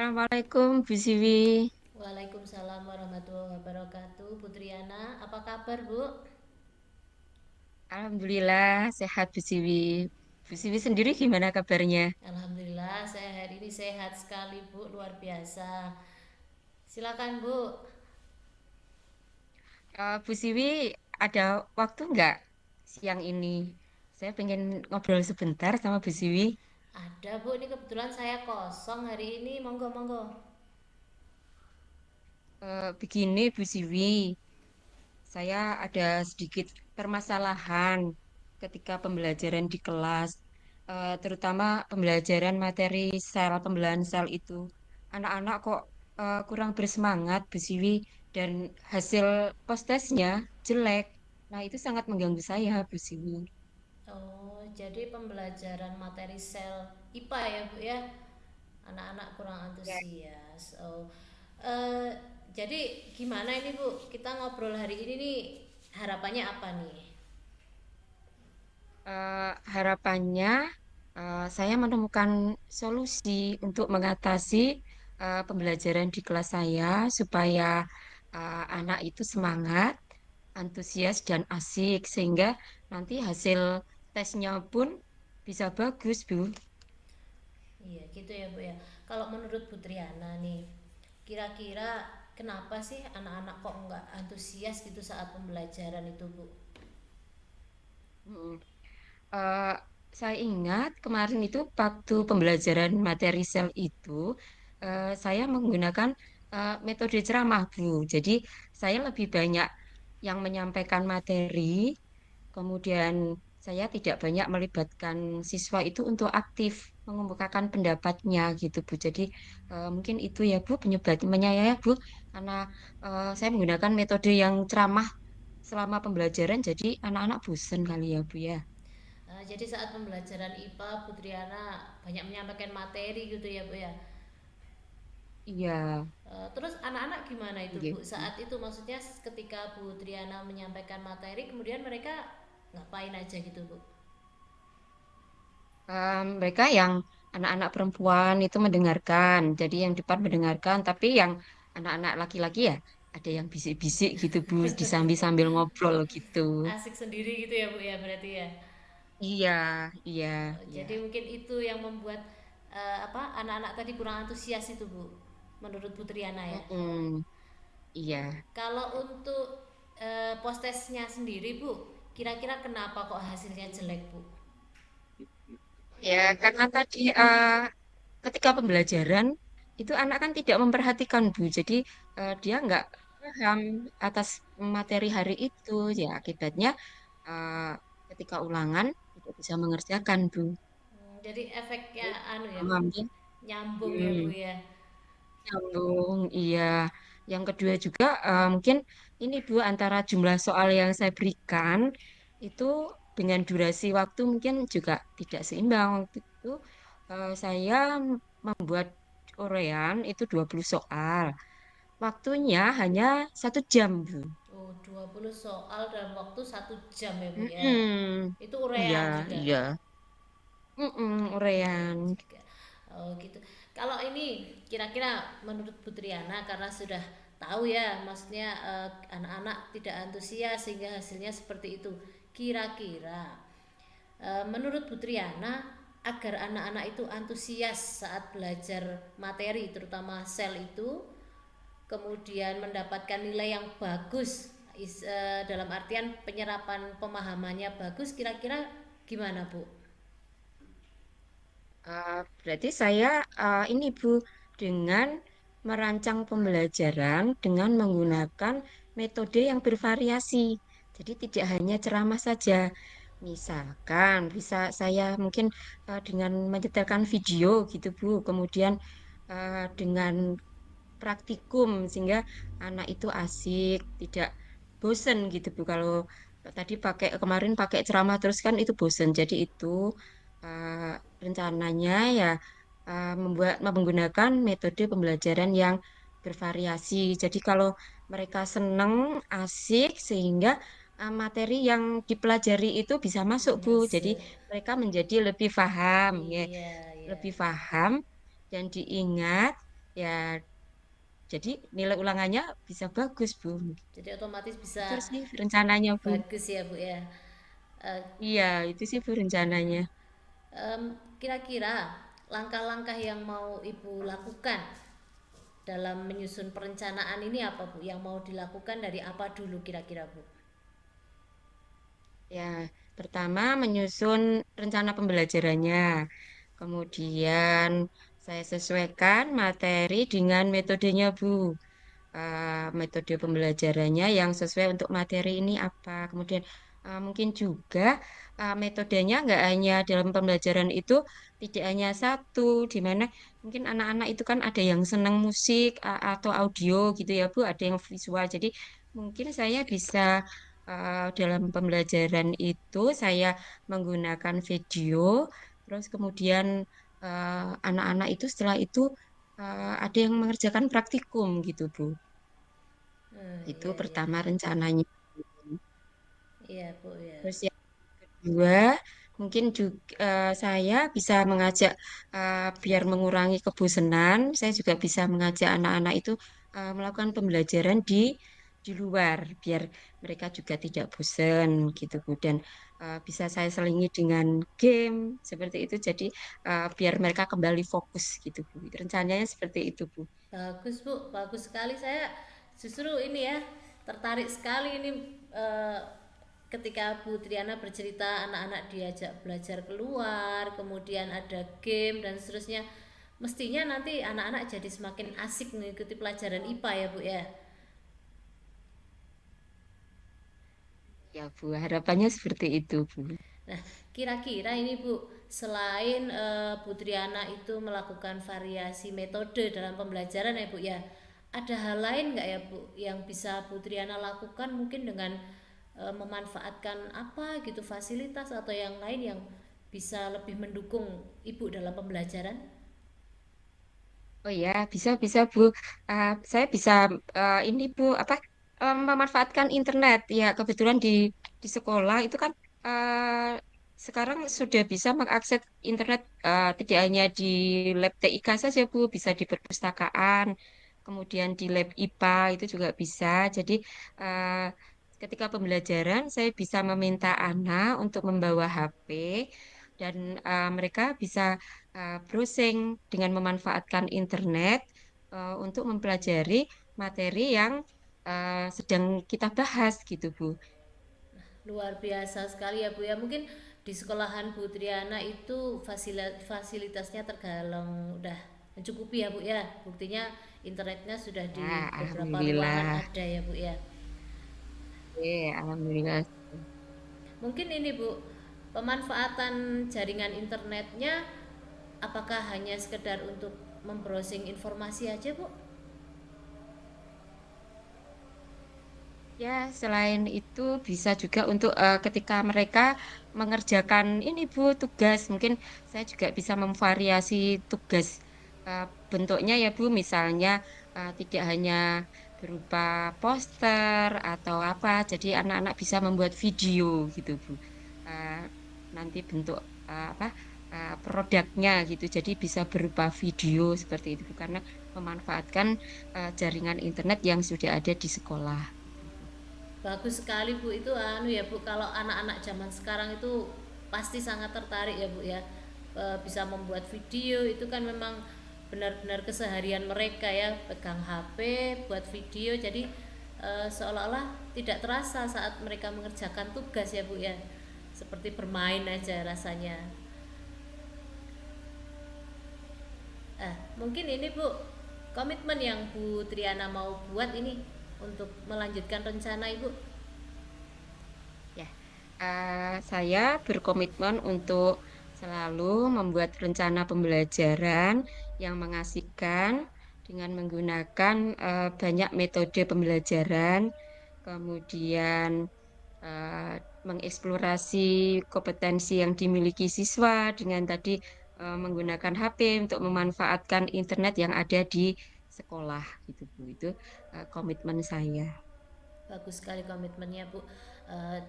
Assalamualaikum, Bu Siwi. Waalaikumsalam warahmatullahi wabarakatuh. Putriana, apa kabar, Bu? Alhamdulillah sehat Bu Siwi. Bu Siwi sendiri gimana kabarnya? Alhamdulillah, saya hari ini sehat sekali, Bu. Luar biasa. Silakan, Bu. Bu Siwi ada waktu nggak siang ini? Saya pengen ngobrol sebentar sama Bu Siwi. Ada, Bu. Ini kebetulan saya kosong hari ini. Monggo, monggo. Begini Bu Siwi, saya ada sedikit permasalahan ketika pembelajaran di kelas, terutama pembelajaran materi sel, pembelahan sel itu. Anak-anak kok kurang bersemangat, Bu Siwi, dan hasil postesnya jelek. Nah, itu sangat mengganggu saya, Bu Siwi. Oh, jadi pembelajaran materi sel IPA ya, Bu ya? Anak-anak kurang Ya. antusias. Oh, eh, jadi gimana ini, Bu? Kita ngobrol hari ini nih. Harapannya apa nih? Harapannya saya menemukan solusi untuk mengatasi pembelajaran di kelas saya supaya anak itu semangat, antusias dan asik sehingga nanti hasil tesnya pun bisa bagus, Bu. Iya gitu ya Bu ya. Kalau menurut Bu Triana nih, kira-kira kenapa sih anak-anak kok nggak antusias gitu saat pembelajaran itu Bu? Mm. Eh, saya ingat kemarin itu waktu pembelajaran materi sel itu saya menggunakan metode ceramah, Bu. Jadi saya lebih banyak yang menyampaikan materi. Kemudian saya tidak banyak melibatkan siswa itu untuk aktif mengemukakan pendapatnya gitu Bu. Jadi mungkin itu ya Bu penyebabnya ya Bu, karena saya menggunakan metode yang ceramah selama pembelajaran jadi anak-anak bosen kali ya Bu ya. Jadi saat pembelajaran IPA Bu Triana banyak menyampaikan materi gitu ya Bu ya. Iya, Terus anak-anak gimana itu Bu? gitu. Saat itu maksudnya ketika Bu Triana menyampaikan materi kemudian mereka ngapain aja gitu Bu? Mereka yang anak-anak perempuan itu mendengarkan, jadi yang depan mendengarkan, tapi yang anak-anak laki-laki ya ada yang bisik-bisik gitu Bu, disambil-sambil ngobrol gitu. Asik sendiri gitu ya Bu ya berarti ya. Iya, iya, iya. Jadi mungkin itu yang membuat apa anak-anak tadi kurang antusias itu Bu, menurut Bu Triana ya. Mm-mm, iya. Kalau untuk postesnya sendiri Bu, kira-kira kenapa kok hasilnya jelek Bu? Ya, karena tadi ketika pembelajaran itu anak kan tidak memperhatikan Bu, jadi dia nggak paham atas materi hari itu, ya akibatnya eh, ketika ulangan tidak bisa mengerjakan Bu. Jadi efeknya Jadi, anu ya Bu, paham ya? nyambung ya Bu Hmm. ya. Nyambung, iya. Yang kedua juga mungkin ini Bu antara jumlah soal yang saya berikan itu dengan durasi waktu mungkin juga tidak seimbang. Waktu itu saya membuat urean itu 20 soal. Waktunya hanya 1 jam Bu. Oh, 20 soal dalam waktu 1 jam ya Bu ya. Mm-mm. Itu Iya, urean juga. iya. Mm-mm, Urean urean. juga. Oh gitu. Kalau ini kira-kira menurut Bu Triana karena sudah tahu ya, maksudnya anak-anak tidak antusias sehingga hasilnya seperti itu. Kira-kira menurut Bu Triana agar anak-anak itu antusias saat belajar materi terutama sel itu kemudian mendapatkan nilai yang bagus dalam artian penyerapan pemahamannya bagus kira-kira gimana Bu? Berarti saya ini Bu dengan merancang pembelajaran dengan menggunakan metode yang bervariasi. Jadi tidak hanya ceramah saja. Misalkan bisa saya mungkin dengan menyetelkan video gitu Bu, kemudian dengan praktikum sehingga anak itu asik, tidak bosen gitu Bu. Kalau tadi kemarin pakai ceramah terus kan itu bosen. Jadi itu eh, rencananya ya menggunakan metode pembelajaran yang bervariasi. Jadi kalau mereka seneng, asik sehingga materi yang dipelajari itu bisa masuk Bu. Jadi Masuk. mereka menjadi lebih paham ya, Iya, iya. lebih paham dan diingat. Ya, jadi nilai ulangannya bisa bagus, Bu. Jadi otomatis bisa Itu sih rencananya, Bu. bagus ya Bu ya. Eh, Iya, itu sih, Bu, rencananya. Kira-kira langkah-langkah yang mau Ibu lakukan dalam menyusun perencanaan ini apa Bu? Yang mau dilakukan dari apa dulu kira-kira Bu? Ya, pertama menyusun rencana pembelajarannya. Kemudian saya sesuaikan materi dengan metodenya, Bu. Metode pembelajarannya yang sesuai untuk materi ini apa. Kemudian mungkin juga metodenya nggak hanya dalam pembelajaran itu tidak hanya satu, di mana mungkin anak-anak itu kan ada yang senang musik atau audio gitu ya Bu, ada yang visual. Jadi mungkin saya bisa dalam pembelajaran itu saya menggunakan video, terus kemudian anak-anak itu setelah itu ada yang mengerjakan praktikum gitu Bu. Itu Iya iya. pertama rencananya. Iya Bu ya. Terus yang kedua, mungkin juga saya bisa mengajak biar mengurangi kebosanan, saya juga bisa mengajak anak-anak itu melakukan pembelajaran di luar, biar mereka juga tidak bosan gitu Bu. Dan bisa saya selingi dengan game seperti itu, jadi biar mereka kembali fokus gitu Bu. Rencananya seperti itu Bu. Bagus Bu, bagus sekali. Saya justru ini ya tertarik sekali ini eh, ketika Bu Triana bercerita anak-anak diajak belajar keluar, kemudian ada game dan seterusnya. Mestinya nanti anak-anak jadi semakin asik mengikuti pelajaran IPA ya Bu ya. Ya Bu, harapannya seperti itu Bu. Nah, kira-kira ini Bu, selain Bu Triana itu melakukan variasi metode dalam pembelajaran ya Bu ya, ada hal lain nggak ya Bu yang bisa Bu Triana lakukan mungkin dengan memanfaatkan apa gitu fasilitas atau yang lain yang bisa lebih mendukung Ibu dalam pembelajaran? Oh ya, bisa bisa Bu. Saya bisa ini Bu apa memanfaatkan internet. Ya, kebetulan di sekolah itu kan sekarang sudah bisa mengakses internet tidak hanya di lab TIK saja Bu, bisa di perpustakaan, kemudian di lab IPA itu juga bisa. Jadi eh, ketika pembelajaran saya bisa meminta anak untuk membawa HP dan mereka bisa browsing dengan memanfaatkan internet untuk mempelajari materi yang sedang kita bahas gitu, Bu. Luar biasa sekali ya Bu ya. Mungkin di sekolahan Bu Triana itu fasilitasnya tergolong udah mencukupi ya Bu ya. Buktinya internetnya sudah di Ya, beberapa ruangan alhamdulillah. ada ya Bu ya. Alhamdulillah. Mungkin ini Bu, pemanfaatan jaringan internetnya apakah hanya sekedar untuk membrowsing informasi aja Bu? Ya, selain itu bisa juga untuk ketika mereka mengerjakan ini Bu, tugas. Mungkin saya juga bisa memvariasi tugas bentuknya ya Bu, misalnya tidak hanya berupa poster atau apa. Jadi anak-anak bisa membuat video gitu Bu. Eh, Nanti bentuk apa produknya gitu. Jadi bisa berupa video seperti itu Bu, karena memanfaatkan jaringan internet yang sudah ada di sekolah. Gitu, Bu. Bagus sekali Bu, itu anu ya Bu, kalau anak-anak zaman sekarang itu pasti sangat tertarik ya Bu ya. Bisa membuat video itu kan memang benar-benar keseharian mereka ya, pegang HP buat video, jadi seolah-olah tidak terasa saat mereka mengerjakan tugas ya Bu ya, seperti bermain aja rasanya. Mungkin ini Bu, komitmen yang Bu Triana mau buat ini untuk melanjutkan rencana Ibu. Ya, saya berkomitmen untuk selalu membuat rencana pembelajaran yang mengasihkan dengan menggunakan banyak metode pembelajaran, kemudian mengeksplorasi kompetensi yang dimiliki siswa dengan tadi menggunakan HP untuk memanfaatkan internet yang ada di sekolah gitu Bu. Itu komitmen saya. Bagus sekali komitmennya Bu.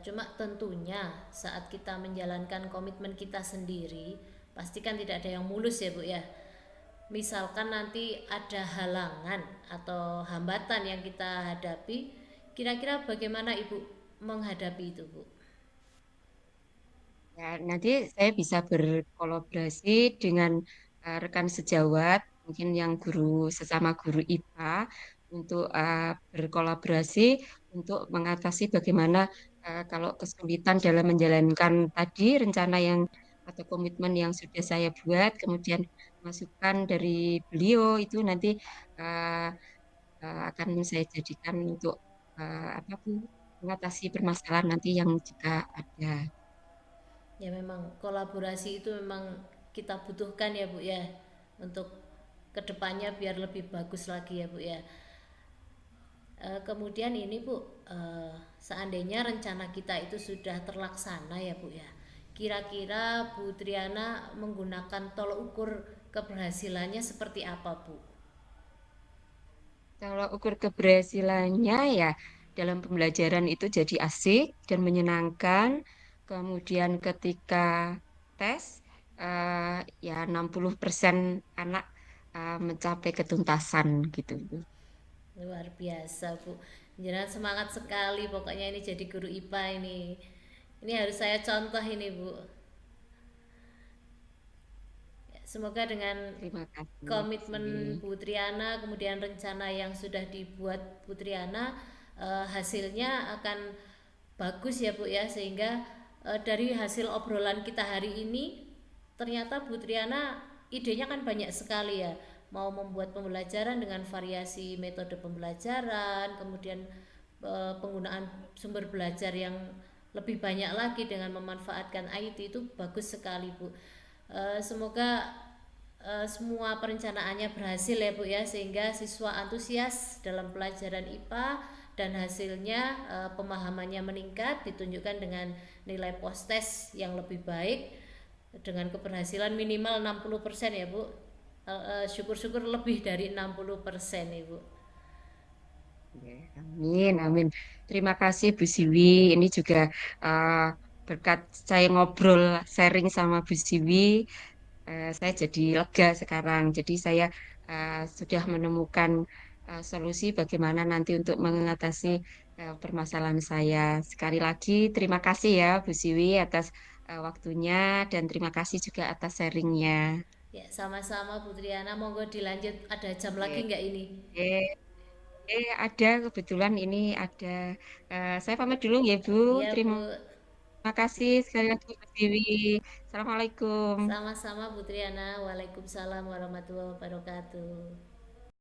Cuma tentunya saat kita menjalankan komitmen kita sendiri, pastikan tidak ada yang mulus ya Bu ya. misalkan nanti ada halangan atau hambatan yang kita hadapi, kira-kira bagaimana Ibu menghadapi itu, Bu? Ya, nanti saya bisa berkolaborasi dengan rekan sejawat, mungkin yang sesama guru IPA, untuk berkolaborasi untuk mengatasi bagaimana kalau kesulitan dalam menjalankan tadi rencana yang atau komitmen yang sudah saya buat, kemudian masukan dari beliau itu nanti eh, akan saya jadikan untuk apa Bu, mengatasi permasalahan nanti yang jika ada. Ya memang kolaborasi itu memang kita butuhkan ya Bu ya, untuk kedepannya biar lebih bagus lagi ya Bu ya. Kemudian ini Bu, seandainya rencana kita itu sudah terlaksana ya Bu ya, kira-kira Bu Triana menggunakan tolok ukur keberhasilannya seperti apa Bu? Kalau ukur keberhasilannya ya dalam pembelajaran itu jadi asik dan menyenangkan. Kemudian ketika tes ya 60% anak mencapai ketuntasan gitu. Luar biasa Bu, jangan semangat sekali pokoknya ini jadi guru IPA ini harus saya contoh ini Bu. Semoga dengan Terima kasih Bu komitmen Siwi. Bu Triana, kemudian rencana yang sudah dibuat Bu Triana, hasilnya akan bagus ya Bu ya, sehingga dari hasil obrolan kita hari ini ternyata Bu Triana idenya kan banyak sekali ya, mau membuat pembelajaran dengan variasi metode pembelajaran, kemudian penggunaan sumber belajar yang lebih banyak lagi dengan memanfaatkan IT itu bagus sekali Bu. Semoga semua perencanaannya berhasil ya Bu ya, sehingga siswa antusias dalam pelajaran IPA dan hasilnya pemahamannya meningkat ditunjukkan dengan nilai postes yang lebih baik dengan keberhasilan minimal 60% ya Bu. Syukur-syukur lebih dari 60% Ibu. Ya, amin, amin. Terima kasih Bu Siwi. Ini juga uh, berkat saya ngobrol sharing sama Bu Siwi, saya jadi lega sekarang. Jadi saya sudah menemukan solusi bagaimana nanti untuk mengatasi permasalahan saya. Sekali lagi terima kasih ya Bu Siwi atas waktunya dan terima kasih juga atas sharingnya. Ya, sama-sama Bu Triana, monggo dilanjut, ada jam lagi Oke, nggak ini? ada kebetulan ini ada. Saya pamit dulu ya Bu. Iya Terima Bu, kasih sekali lagi Bu Siwi. Assalamualaikum. sama-sama Bu Triana. Waalaikumsalam warahmatullahi wabarakatuh.